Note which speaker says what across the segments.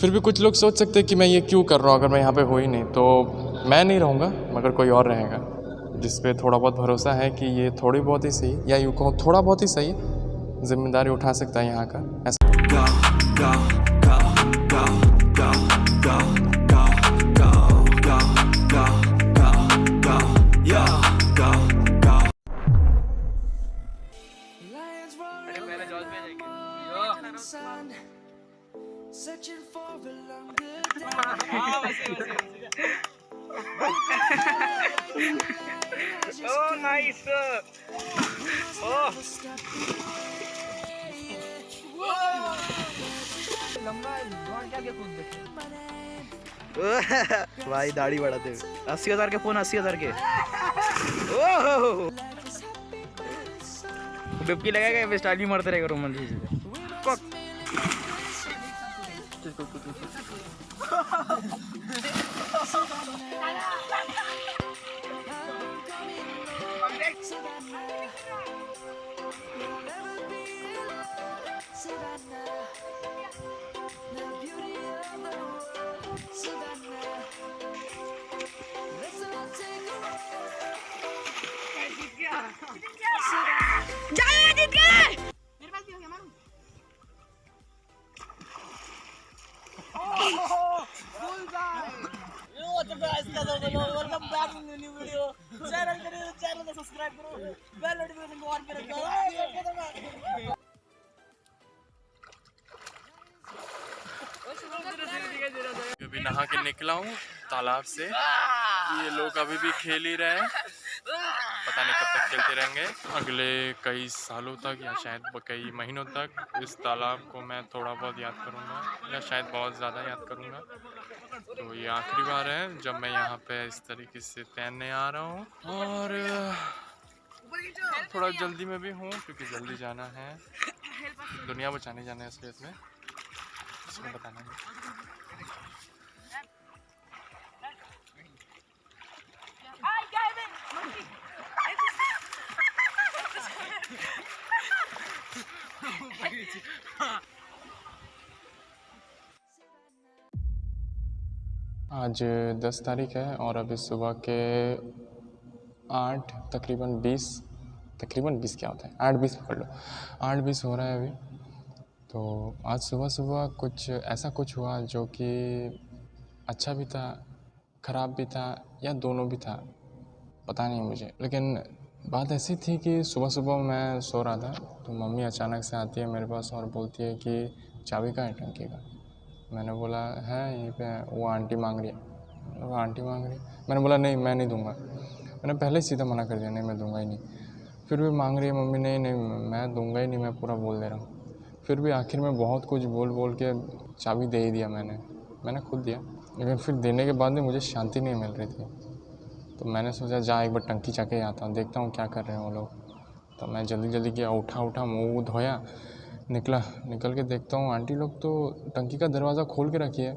Speaker 1: फिर भी कुछ लोग सोच सकते हैं कि मैं ये क्यों कर रहा हूँ अगर मैं यहाँ पे हो ही नहीं। तो मैं नहीं रहूँगा मगर कोई और रहेगा जिस पे थोड़ा बहुत भरोसा है कि ये थोड़ी बहुत ही सही या यूँ कहूँ थोड़ा बहुत ही सही जिम्मेदारी उठा सकता है यहाँ का। ऐसा
Speaker 2: Searching for a longer day.
Speaker 3: Oh, nice. Oh. भाई दाढ़ी बढ़ाते हुए 80,000 के फोन 80,000 के। ओह डुबकी लगाएगा स्टाइल भी मारते रहेगा रोमन जी से।
Speaker 1: अभी नहा के निकला हूँ तालाब से। ये लोग अभी भी खेल ही रहे हैं, पता नहीं कब तक खेलते रहेंगे। अगले कई सालों तक या शायद कई महीनों तक इस तालाब को मैं थोड़ा बहुत याद करूँगा या शायद बहुत ज़्यादा याद करूँगा। तो ये आखिरी बार है जब मैं यहाँ पे इस तरीके से तैरने आ रहा हूँ और थोड़ा जल्दी में भी हूँ क्योंकि जल्दी जाना है, दुनिया बचाने जाना है इसलिए इसमें बताना है। आज 10 तारीख है और अभी सुबह के 8 तकरीबन 20 क्या होता है 8:20 पकड़ लो 8:20 हो रहा है अभी। तो आज सुबह सुबह कुछ ऐसा कुछ हुआ जो कि अच्छा भी था ख़राब भी था या दोनों भी था, पता नहीं मुझे। लेकिन बात ऐसी थी कि सुबह सुबह मैं सो रहा था तो मम्मी अचानक से आती है मेरे पास और बोलती है कि चाबी कहाँ है टंकी का। मैंने बोला है यहीं पे, वो आंटी मांग रही है। वो आंटी मांग रही है, मैंने बोला नहीं मैं नहीं दूंगा। मैंने पहले ही सीधा मना कर दिया नहीं मैं दूंगा ही नहीं। फिर भी मांग रही है मम्मी, नहीं नहीं मैं दूंगा ही नहीं, मैं पूरा बोल दे रहा हूँ। फिर भी आखिर में बहुत कुछ बोल बोल के चाबी दे ही दिया मैंने खुद दिया। लेकिन फिर देने के बाद भी मुझे शांति नहीं मिल रही थी। तो मैंने सोचा जा एक बार टंकी जाके आता हूँ, देखता हूँ क्या कर रहे हैं वो लोग। तो मैं जल्दी जल्दी किया, उठा मुँह धोया, निकल के देखता हूँ आंटी लोग तो टंकी का दरवाज़ा खोल के रखी है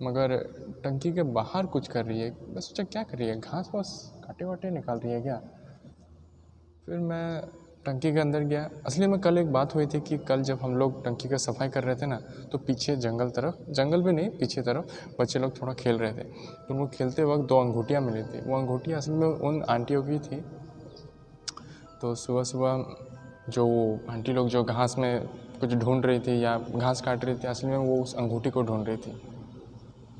Speaker 1: मगर टंकी के बाहर कुछ कर रही है। मैं सोचा क्या कर रही है, घास वास काटे वाटे निकाल रही है क्या। फिर मैं टंकी के अंदर गया। असली में कल एक बात हुई थी कि कल जब हम लोग टंकी का सफाई कर रहे थे ना तो पीछे जंगल भी नहीं पीछे तरफ बच्चे लोग थोड़ा खेल रहे थे। तो वो खेलते वक्त 2 अंगूठियाँ मिली थी। वो अंगूठियाँ असल में उन आंटियों की थी। तो सुबह सुबह जो आंटी लोग जो घास में कुछ ढूंढ रही थी या घास काट रही थी असल में वो उस अंगूठी को ढूंढ रही थी।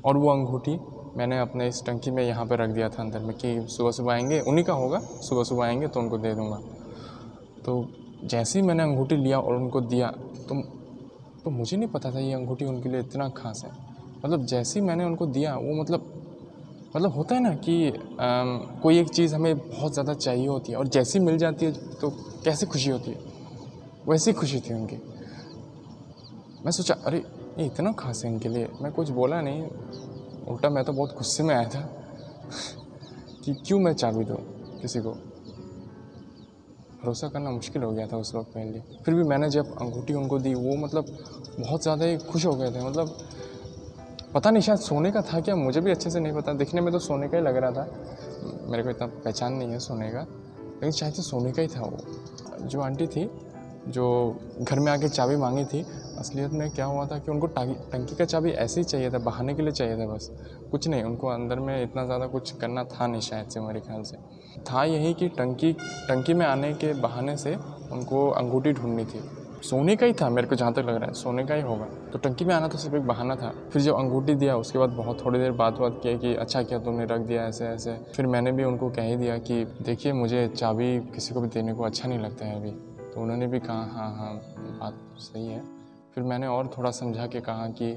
Speaker 1: और वो अंगूठी मैंने अपने इस टंकी में यहाँ पर रख दिया था अंदर में कि सुबह सुबह आएंगे, उन्हीं का होगा, सुबह सुबह आएंगे तो उनको दे दूँगा। तो जैसे ही मैंने अंगूठी लिया और उनको दिया तो मुझे नहीं पता था ये अंगूठी उनके लिए इतना खास है। मतलब जैसे ही मैंने उनको दिया वो मतलब होता है ना कि कोई एक चीज़ हमें बहुत ज़्यादा चाहिए होती है और जैसी मिल जाती है तो कैसे खुशी होती है, वैसी खुशी थी उनकी। मैं सोचा अरे ये इतना खास है इनके लिए। मैं कुछ बोला नहीं, उल्टा मैं तो बहुत गुस्से में आया था कि क्यों मैं चाबी दूँ किसी को। भरोसा करना मुश्किल हो गया था उस वक्त मेरे लिए। फिर भी मैंने जब अंगूठी उनको दी वो मतलब बहुत ज़्यादा ही खुश हो गए थे। मतलब पता नहीं शायद सोने का था क्या, मुझे भी अच्छे से नहीं पता। दिखने में तो सोने का ही लग रहा था, मेरे को इतना पहचान नहीं है सोने का, लेकिन शायद से सोने का ही था वो। जो आंटी थी जो घर में आके चाबी मांगी थी असलियत में क्या हुआ था कि उनको टंकी का चाबी ऐसे ही चाहिए था, बहाने के लिए चाहिए था बस, कुछ नहीं। उनको अंदर में इतना ज़्यादा कुछ करना था नहीं शायद से, मेरे ख्याल से था यही कि टंकी में आने के बहाने से उनको अंगूठी ढूंढनी थी। सोने का ही था, मेरे को जहाँ तक लग रहा है सोने का ही होगा। तो टंकी में आना तो सिर्फ एक बहाना था। फिर जब अंगूठी दिया उसके बाद बहुत थोड़ी देर बात किया कि अच्छा किया तुमने रख दिया ऐसे ऐसे। फिर मैंने भी उनको कह ही दिया कि देखिए मुझे चाबी किसी को भी देने को अच्छा नहीं लगता है अभी। तो उन्होंने भी कहा हाँ हाँ बात सही है। फिर मैंने और थोड़ा समझा के कहा कि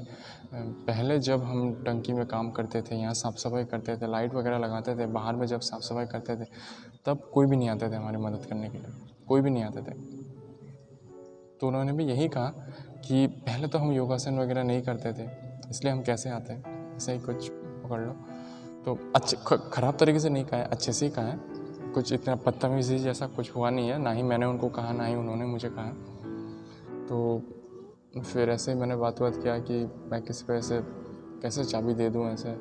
Speaker 1: पहले जब हम टंकी में काम करते थे, यहाँ साफ़ सफाई करते थे, लाइट वगैरह लगाते थे, बाहर में जब साफ़ सफाई करते थे तब कोई भी नहीं आते थे हमारी मदद करने के लिए, कोई भी नहीं आते थे। तो उन्होंने भी यही कहा कि पहले तो हम योगासन वगैरह नहीं करते थे इसलिए हम कैसे आते हैं, ऐसा ही कुछ पकड़ लो। तो अच्छे ख़राब तरीके से नहीं कहा है, अच्छे से ही कहा है, कुछ इतना बदतमीज़ी जैसा कुछ हुआ नहीं है, ना ही मैंने उनको कहा ना ही उन्होंने मुझे कहा। तो फिर ऐसे ही मैंने बात किया कि मैं किसी को ऐसे कैसे चाबी दे दूँ ऐसे।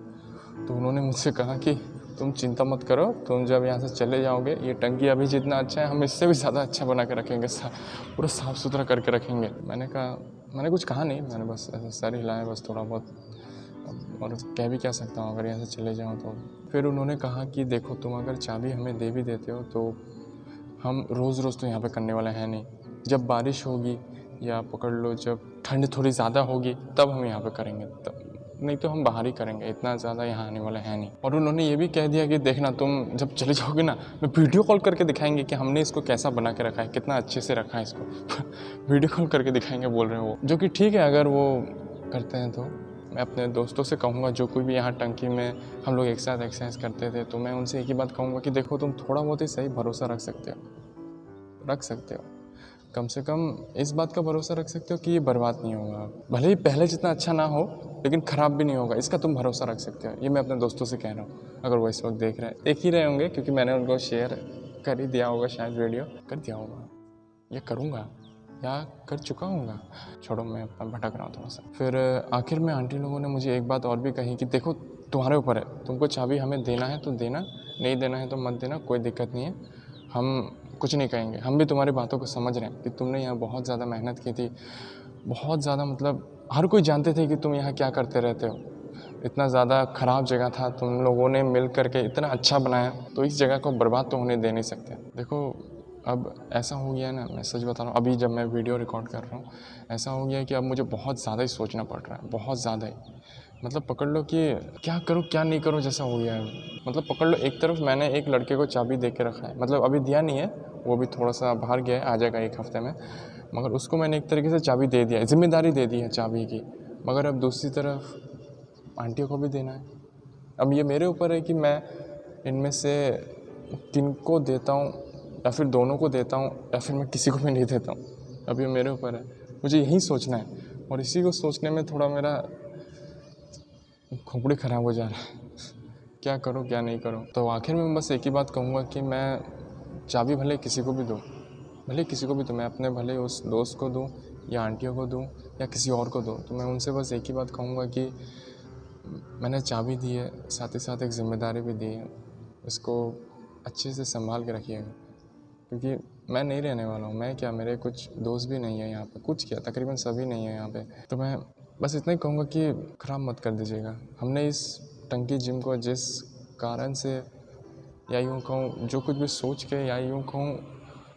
Speaker 1: तो उन्होंने मुझसे कहा कि तुम चिंता मत करो, तुम जब यहाँ से चले जाओगे ये टंकी अभी जितना अच्छा है हम इससे भी ज़्यादा अच्छा बना के रखेंगे, पूरा साफ़ सुथरा करके रखेंगे। मैंने कुछ कहा नहीं, मैंने बस ऐसे सर हिलाया बस थोड़ा बहुत, और कह भी क्या सकता हूँ अगर यहाँ से चले जाऊँ तो। फिर उन्होंने कहा कि देखो तुम अगर चाबी हमें दे भी देते हो तो हम रोज़ रोज़ तो यहाँ पे करने वाले हैं नहीं, जब बारिश होगी या पकड़ लो जब ठंड थोड़ी ज़्यादा होगी तब हम यहाँ पे करेंगे, तब नहीं तो हम बाहर ही करेंगे, इतना ज़्यादा यहाँ आने वाला है नहीं। और उन्होंने ये भी कह दिया कि देखना तुम जब चले जाओगे ना मैं वीडियो कॉल करके दिखाएंगे कि हमने इसको कैसा बना के रखा है, कितना अच्छे से रखा है इसको वीडियो कॉल करके दिखाएंगे बोल रहे हैं वो, जो कि ठीक है अगर वो करते हैं तो। मैं अपने दोस्तों से कहूँगा जो कोई भी यहाँ टंकी में हम लोग एक साथ एक्सरसाइज करते थे, तो मैं उनसे एक ही बात कहूँगा कि देखो तुम थोड़ा बहुत ही सही भरोसा रख सकते हो, कम से कम इस बात का भरोसा रख सकते हो कि ये बर्बाद नहीं होगा, भले ही पहले जितना अच्छा ना हो लेकिन ख़राब भी नहीं होगा, इसका तुम भरोसा रख सकते हो। ये मैं अपने दोस्तों से कह रहा हूँ, अगर वो इस वक्त देख ही रहे होंगे क्योंकि मैंने उनको शेयर कर ही दिया होगा, शायद वीडियो कर दिया होगा या करूँगा या कर चुका हूँगा, छोड़ो मैं अपना भटक रहा हूँ थोड़ा सा। फिर आखिर में आंटी लोगों ने मुझे एक बात और भी कही कि देखो तुम्हारे ऊपर है, तुमको चाबी हमें देना है तो देना, नहीं देना है तो मत देना, कोई दिक्कत नहीं है, हम कुछ नहीं कहेंगे, हम भी तुम्हारी बातों को समझ रहे हैं कि तुमने यहाँ बहुत ज़्यादा मेहनत की थी, बहुत ज़्यादा, मतलब हर कोई जानते थे कि तुम यहाँ क्या करते रहते हो, इतना ज़्यादा ख़राब जगह था, तुम लोगों ने मिल करके इतना अच्छा बनाया, तो इस जगह को बर्बाद तो होने दे नहीं सकते। देखो अब ऐसा हो गया है ना, मैं सच बता रहा हूँ, अभी जब मैं वीडियो रिकॉर्ड कर रहा हूँ ऐसा हो गया है कि अब मुझे बहुत ज़्यादा ही सोचना पड़ रहा है, बहुत ज़्यादा ही, मतलब पकड़ लो कि क्या करूँ क्या नहीं करूँ जैसा हो गया है। मतलब पकड़ लो एक तरफ मैंने एक लड़के को चाबी दे के रखा है, मतलब अभी दिया नहीं है, वो भी थोड़ा सा बाहर गया है, आ जाएगा एक हफ्ते में, मगर उसको मैंने एक तरीके से चाबी दे दिया है, जिम्मेदारी दे दी है चाबी की। मगर अब दूसरी तरफ आंटियों को भी देना है। अब ये मेरे ऊपर है कि मैं इनमें से किनको देता हूँ, या फिर दोनों को देता हूँ, या फिर मैं किसी को भी नहीं देता हूँ। अब ये मेरे ऊपर है, मुझे यही सोचना है, और इसी को सोचने में थोड़ा मेरा खोपड़ी ख़राब हो जा रहा है क्या करूँ क्या नहीं करूँ। तो आखिर में बस एक ही बात कहूँगा कि मैं चाबी भले किसी को भी दूँ, मैं अपने भले उस दोस्त को दूँ या आंटियों को दूँ या किसी और को दूँ, तो मैं उनसे बस एक ही बात कहूँगा कि मैंने चाबी दी है, साथ ही साथ एक ज़िम्मेदारी भी दी है, इसको अच्छे से संभाल के रखिएगा, क्योंकि मैं नहीं रहने वाला हूँ। मैं क्या, मेरे कुछ दोस्त भी नहीं है यहाँ पे, कुछ क्या तकरीबन सभी नहीं है यहाँ पे। तो मैं बस इतना ही कहूँगा कि ख़राब मत कर दीजिएगा। हमने इस टंकी जिम को जिस कारण से, या यूँ कहूँ जो कुछ भी सोच के, या यूँ कहूँ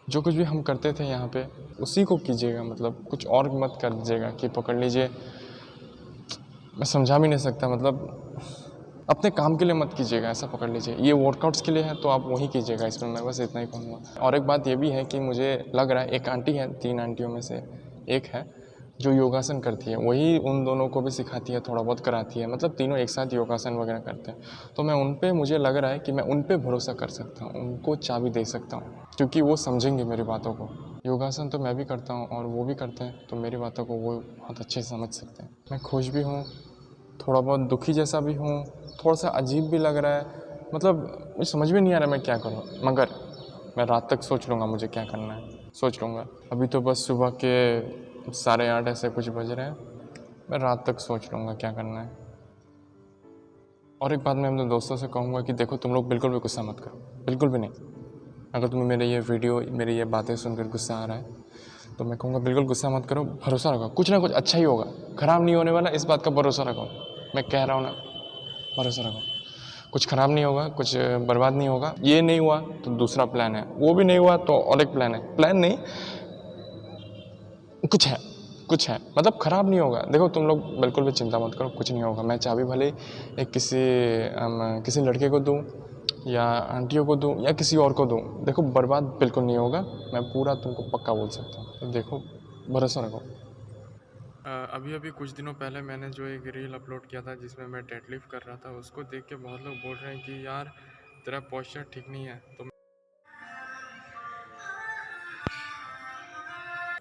Speaker 1: जो कुछ भी हम करते थे यहाँ पे, उसी को कीजिएगा, मतलब कुछ और मत कर दीजिएगा कि पकड़ लीजिए, मैं समझा भी नहीं सकता, मतलब अपने काम के लिए मत कीजिएगा, ऐसा पकड़ लीजिए। ये वर्कआउट्स के लिए है तो आप वही कीजिएगा, इसमें मैं बस इतना ही कहूँगा। और एक बात ये भी है कि मुझे लग रहा है एक आंटी है, 3 आंटियों में से एक है जो योगासन करती है, वही उन दोनों को भी सिखाती है, थोड़ा बहुत कराती है, मतलब तीनों एक साथ योगासन वगैरह करते हैं। तो मैं उन पे, मुझे लग रहा है कि मैं उन पे भरोसा कर सकता हूँ, उनको चाबी दे सकता हूँ, क्योंकि वो समझेंगे मेरी बातों को। योगासन तो मैं भी करता हूँ और वो भी करते हैं, तो मेरी बातों को वो बहुत अच्छे से समझ सकते हैं। मैं खुश भी हूँ, थोड़ा बहुत दुखी जैसा भी हूँ, थोड़ा सा अजीब भी लग रहा है, मतलब मुझे समझ में नहीं आ रहा मैं क्या करूँ, मगर मैं रात तक सोच लूँगा मुझे क्या करना है, सोच लूँगा। अभी तो बस सुबह के 8:30 ऐसे कुछ बज रहे हैं, मैं रात तक सोच लूँगा क्या करना है। और एक बात मैं अपने दोस्तों से कहूँगा कि देखो तुम लोग बिल्कुल भी गुस्सा मत करो, बिल्कुल भी नहीं। अगर तुम्हें मेरे ये वीडियो, मेरी ये बातें सुनकर गुस्सा आ रहा है तो मैं कहूँगा बिल्कुल गुस्सा मत करो, भरोसा रखो, कुछ ना कुछ अच्छा ही होगा, ख़राब नहीं होने वाला, इस बात का भरोसा रखो। मैं कह रहा हूँ ना, भरोसा रखो, कुछ ख़राब नहीं होगा, कुछ बर्बाद नहीं होगा। ये नहीं हुआ तो दूसरा प्लान है, वो भी नहीं हुआ तो और एक प्लान है, प्लान नहीं कुछ है, मतलब ख़राब नहीं होगा। देखो तुम लोग बिल्कुल भी चिंता मत करो, कुछ नहीं होगा। मैं चाबी भले एक किसी लड़के को दूँ या आंटियों को दूँ या किसी और को दूँ, देखो बर्बाद बिल्कुल नहीं होगा, मैं पूरा तुमको पक्का बोल सकता हूँ। तो देखो, भरोसा रखो। अभी कुछ दिनों पहले मैंने जो एक रील अपलोड किया था जिसमें मैं डेडलिफ्ट कर रहा था, उसको देख के बहुत लोग बोल रहे हैं कि यार तेरा पोस्चर ठीक नहीं है। तो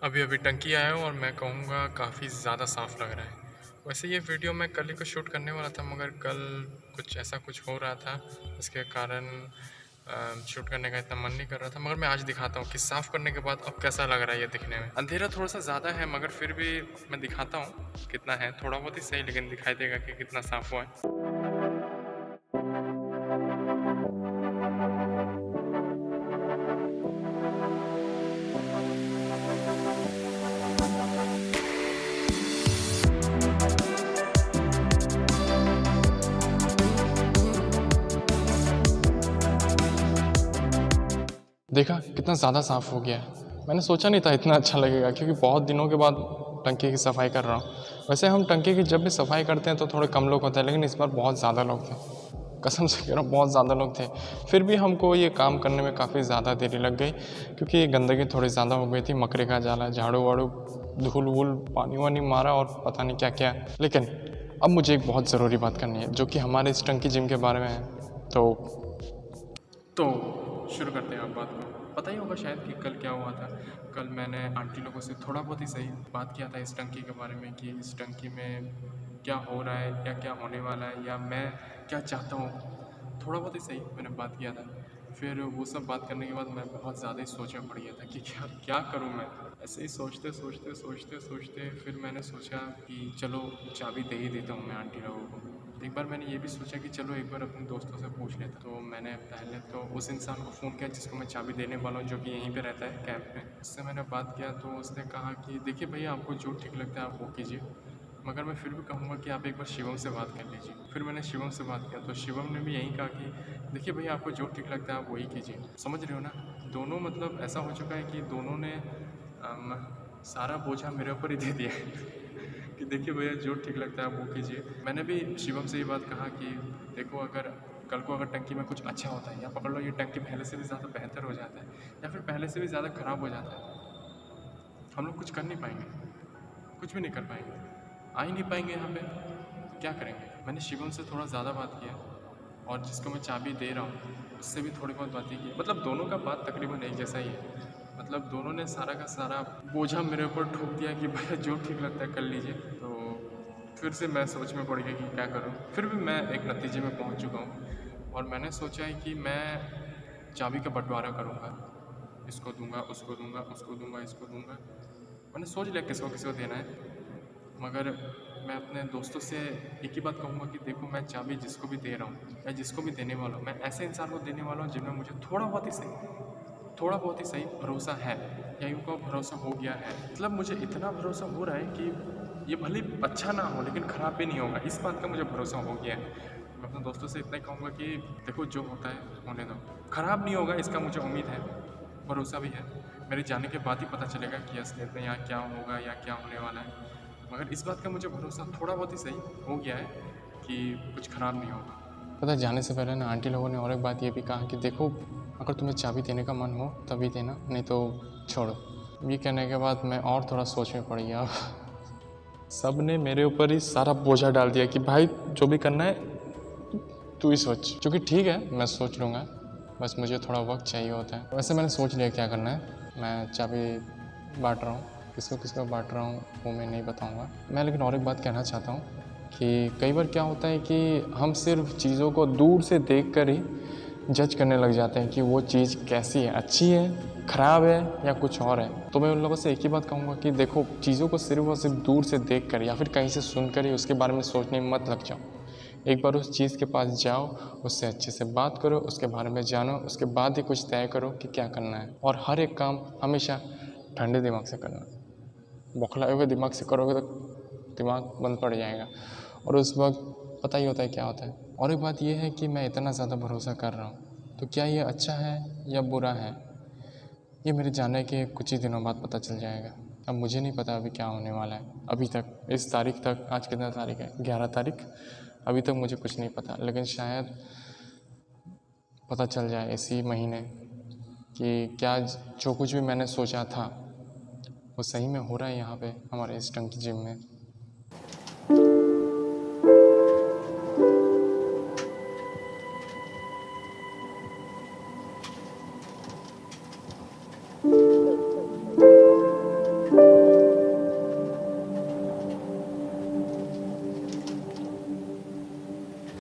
Speaker 1: अभी टंकी आया हूँ और मैं कहूँगा काफ़ी ज़्यादा साफ़ लग रहा है। वैसे ये वीडियो मैं कल ही को शूट करने वाला था, मगर कल कुछ हो रहा था, इसके कारण शूट करने का इतना मन नहीं कर रहा था। मगर मैं आज दिखाता हूँ कि साफ़ करने के बाद अब कैसा लग रहा है ये दिखने में। अंधेरा थोड़ा सा ज़्यादा है, मगर फिर भी मैं दिखाता हूँ कितना है, थोड़ा बहुत ही सही, लेकिन दिखाई देगा कि कितना साफ़ हुआ है। देखा कितना ज़्यादा साफ़ हो गया है। मैंने सोचा नहीं था इतना अच्छा लगेगा, क्योंकि बहुत दिनों के बाद टंकी की सफाई कर रहा हूँ। वैसे हम टंकी की जब भी सफाई करते हैं तो थोड़े कम लोग होते हैं, लेकिन इस बार बहुत ज़्यादा लोग थे, कसम से कह रहा हूँ बहुत ज़्यादा लोग थे। फिर भी हमको ये काम करने में काफ़ी ज़्यादा देरी लग गई, क्योंकि ये गंदगी थोड़ी ज़्यादा हो गई थी। मकड़ी का जाला, झाड़ू वाड़ू, धूल वूल, पानी वानी मारा और पता नहीं क्या क्या। लेकिन अब मुझे एक बहुत ज़रूरी बात करनी है, जो कि हमारे इस टंकी जिम के बारे में है। तो शुरू करते हैं आप बात को। पता ही होगा शायद कि कल क्या हुआ था। कल मैंने आंटी लोगों से थोड़ा बहुत ही सही बात किया था इस टंकी के बारे में, कि इस टंकी में क्या हो रहा है या क्या होने वाला है या मैं क्या चाहता हूँ। थोड़ा बहुत ही सही मैंने बात किया था। फिर वो सब बात करने के बाद मैं बहुत ज़्यादा ही सोच में पड़ गया था कि क्या करूँ मैं। ऐसे ही सोचते फिर मैंने सोचा कि चलो चाबी दे ही देता हूँ मैं आंटी लोगों को। एक बार मैंने ये भी सोचा कि चलो एक बार अपने दोस्तों से पूछ लेता। तो मैंने पहले तो उस इंसान को फ़ोन किया जिसको मैं चाबी देने वाला हूँ, जो कि यहीं पे रहता है कैंप में। उससे मैंने बात किया तो उसने कहा कि देखिए भैया, आपको जो ठीक लगता है आप वो कीजिए, मगर मैं फिर भी कहूँगा कि आप एक बार शिवम से बात कर लीजिए। फिर मैंने शिवम से बात किया तो शिवम ने भी यही कहा कि देखिए भैया, आपको जो ठीक लगता है आप वही कीजिए। समझ रहे हो ना, दोनों मतलब ऐसा हो चुका है कि दोनों ने सारा बोझा मेरे ऊपर ही दे दिया है कि देखिए भैया, जो ठीक लगता है आप वो कीजिए। मैंने भी शिवम से ये बात कहा कि देखो, अगर कल को अगर टंकी में कुछ अच्छा होता है, या पकड़ लो ये टंकी पहले से भी ज़्यादा बेहतर हो जाता है या फिर पहले से भी ज़्यादा ख़राब हो जाता है, हम लोग कुछ कर नहीं पाएंगे, कुछ भी नहीं कर पाएंगे, आ ही नहीं पाएंगे यहाँ पे, तो क्या करेंगे। मैंने शिवम से थोड़ा ज़्यादा बात किया और जिसको मैं चाबी दे रहा हूँ उससे भी थोड़ी बहुत बातें की। मतलब दोनों का बात तकरीबन एक जैसा ही है। मतलब दोनों ने सारा का सारा बोझा मेरे ऊपर ठोक दिया कि भैया जो ठीक लगता है कर लीजिए। तो फिर से मैं सोच में पड़ गया कि क्या करूँ। फिर भी मैं एक नतीजे में पहुँच चुका हूँ और मैंने सोचा है कि मैं चाबी का बंटवारा करूँगा, इसको दूंगा, उसको दूंगा, उसको दूंगा, इसको दूंगा। मैंने सोच लिया किसको किसको देना है, मगर मैं अपने दोस्तों से एक ही बात कहूँगा कि देखो, मैं चाबी जिसको भी दे रहा हूँ या जिसको भी देने वाला हूँ, मैं ऐसे इंसान को देने वाला हूँ जिनमें मुझे थोड़ा बहुत ही सही भरोसा है, या यूँ कहो भरोसा हो गया है। मतलब मुझे इतना भरोसा हो रहा है कि ये भले अच्छा ना हो लेकिन ख़राब भी नहीं होगा, इस बात का मुझे भरोसा हो गया है। मैं अपने दोस्तों से इतना ही कहूँगा कि देखो, जो होता है होने दो, ख़राब नहीं होगा, इसका मुझे उम्मीद है, भरोसा भी है। मेरे जाने के बाद ही पता चलेगा कि असलियत में यहाँ क्या होगा या क्या होने वाला है, मगर इस बात का मुझे भरोसा थोड़ा बहुत ही सही हो गया है कि कुछ ख़राब नहीं होगा। पता है, जाने से पहले ना आंटी लोगों ने और एक बात ये भी कहा कि देखो, अगर तुम्हें चाबी देने का मन हो तभी देना, नहीं तो छोड़ो। ये कहने के बाद मैं और थोड़ा सोच में पड़ गया। सब ने मेरे ऊपर ही सारा बोझा डाल दिया कि भाई जो भी करना है तू ही सोच, क्योंकि ठीक है मैं सोच लूँगा, बस मुझे थोड़ा वक्त चाहिए होता है। वैसे मैंने सोच लिया क्या करना है। मैं चाबी बांट रहा हूँ, किसको किसको बांट रहा हूँ वो मैं नहीं बताऊँगा मैं। लेकिन और एक बात कहना चाहता हूँ कि कई बार क्या होता है कि हम सिर्फ चीज़ों को दूर से देख कर ही जज करने लग जाते हैं कि वो चीज़ कैसी है, अच्छी है, ख़राब है या कुछ और है। तो मैं उन लोगों से एक ही बात कहूँगा कि देखो, चीज़ों को सिर्फ और सिर्फ दूर से देख कर या फिर कहीं से सुन कर ही उसके बारे में सोचने में मत लग जाओ। एक बार उस चीज़ के पास जाओ, उससे अच्छे से बात करो, उसके बारे में जानो, उसके बाद ही कुछ तय करो कि क्या करना है। और हर एक काम हमेशा ठंडे दिमाग से करना। बौखलाए हुए दिमाग से करोगे तो दिमाग बंद पड़ जाएगा और उस वक्त पता ही होता है क्या होता है। और एक बात ये है कि मैं इतना ज़्यादा भरोसा कर रहा हूँ, तो क्या ये अच्छा है या बुरा है, ये मेरे जाने के कुछ ही दिनों बाद पता चल जाएगा। अब मुझे नहीं पता अभी क्या होने वाला है। अभी तक इस तारीख तक, आज कितना तारीख है, 11 तारीख, अभी तक मुझे कुछ नहीं पता, लेकिन शायद पता चल जाए इसी महीने कि क्या जो कुछ भी मैंने सोचा था वो सही में हो रहा है यहाँ पे हमारे इस टंकी जिम में।